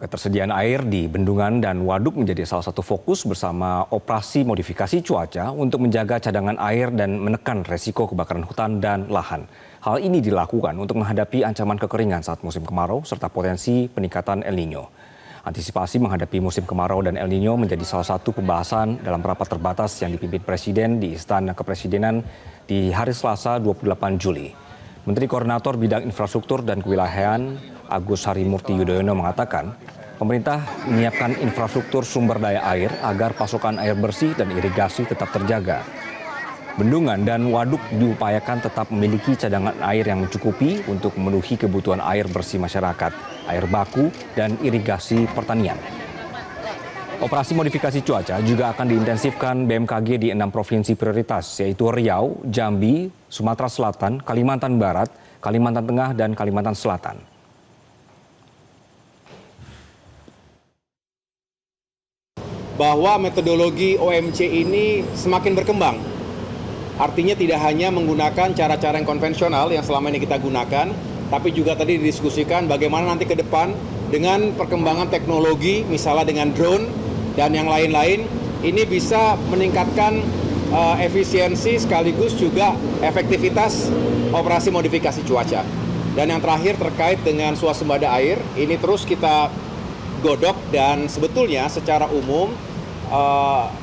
Ketersediaan air di bendungan dan waduk menjadi salah satu fokus bersama operasi modifikasi cuaca untuk menjaga cadangan air dan menekan resiko kebakaran hutan dan lahan. Hal ini dilakukan untuk menghadapi ancaman kekeringan saat musim kemarau serta potensi peningkatan El Nino. Antisipasi menghadapi musim kemarau dan El Nino menjadi salah satu pembahasan dalam rapat terbatas yang dipimpin Presiden di Istana Kepresidenan di hari Selasa 28 Juli. Menteri Koordinator Bidang Infrastruktur dan Kewilayahan Agus Harimurti Yudhoyono mengatakan, pemerintah menyiapkan infrastruktur sumber daya air agar pasokan air bersih dan irigasi tetap terjaga. Bendungan dan waduk diupayakan tetap memiliki cadangan air yang mencukupi untuk memenuhi kebutuhan air bersih masyarakat, air baku, dan irigasi pertanian. Operasi modifikasi cuaca juga akan diintensifkan BMKG di 6 provinsi prioritas, yaitu Riau, Jambi, Sumatera Selatan, Kalimantan Barat, Kalimantan Tengah, dan Kalimantan Selatan. Bahwa metodologi OMC ini semakin berkembang. Artinya tidak hanya menggunakan cara-cara yang konvensional yang selama ini kita gunakan, tapi juga tadi didiskusikan bagaimana nanti ke depan dengan perkembangan teknologi, misalnya dengan drone dan yang lain-lain, ini bisa meningkatkan efisiensi sekaligus juga efektivitas operasi modifikasi cuaca. Dan yang terakhir terkait dengan swasembada air, ini terus kita godok dan sebetulnya secara umum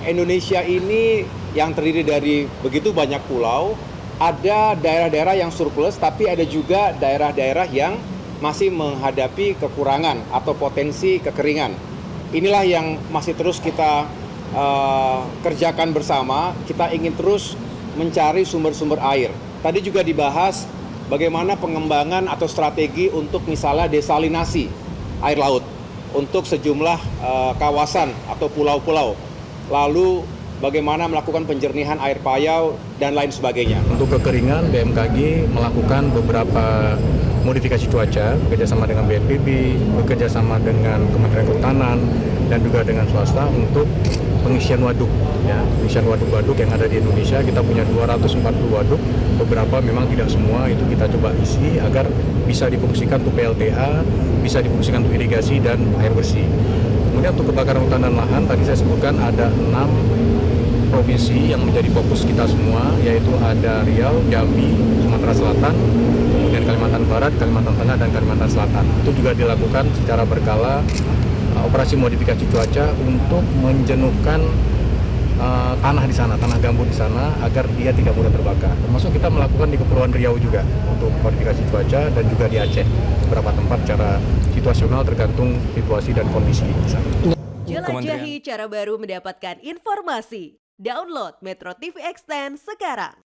Indonesia ini yang terdiri dari begitu banyak pulau, ada daerah-daerah yang surplus, tapi ada juga daerah-daerah yang masih menghadapi kekurangan atau potensi kekeringan. Inilah yang masih terus kita kerjakan bersama. Kita ingin terus mencari sumber-sumber air. Tadi juga dibahas bagaimana pengembangan atau strategi untuk misalnya desalinasi air laut untuk sejumlah kawasan atau pulau-pulau. Lalu bagaimana melakukan penjernihan air payau dan lain sebagainya. Untuk kekeringan, BMKG melakukan beberapa modifikasi cuaca bekerjasama dengan BNPB, bekerjasama dengan Kementerian Kehutanan, dan juga dengan swasta untuk pengisian waduk. Ya, pengisian waduk-waduk yang ada di Indonesia, kita punya 240 waduk, beberapa memang tidak semua, itu kita coba isi agar bisa difungsikan untuk PLTA, bisa difungsikan untuk irigasi dan air bersih. Kemudian untuk kebakaran hutan dan lahan, tadi saya sebutkan ada 6 provinsi yang menjadi fokus kita semua, yaitu ada Riau, Jambi, Sumatera Selatan, kemudian Kalimantan Barat, Kalimantan Tengah, dan Kalimantan Selatan. Itu juga dilakukan secara berkala operasi modifikasi cuaca untuk menjenuhkan tanah di sana, tanah gambut di sana, agar dia tidak mudah terbakar. Termasuk kita melakukan di Kepulauan Riau juga untuk modifikasi cuaca, dan juga di Aceh, beberapa tempat secara situasional tergantung situasi dan kondisi di sana. Jelajahi cara baru mendapatkan informasi. Download Metro TV Extend sekarang.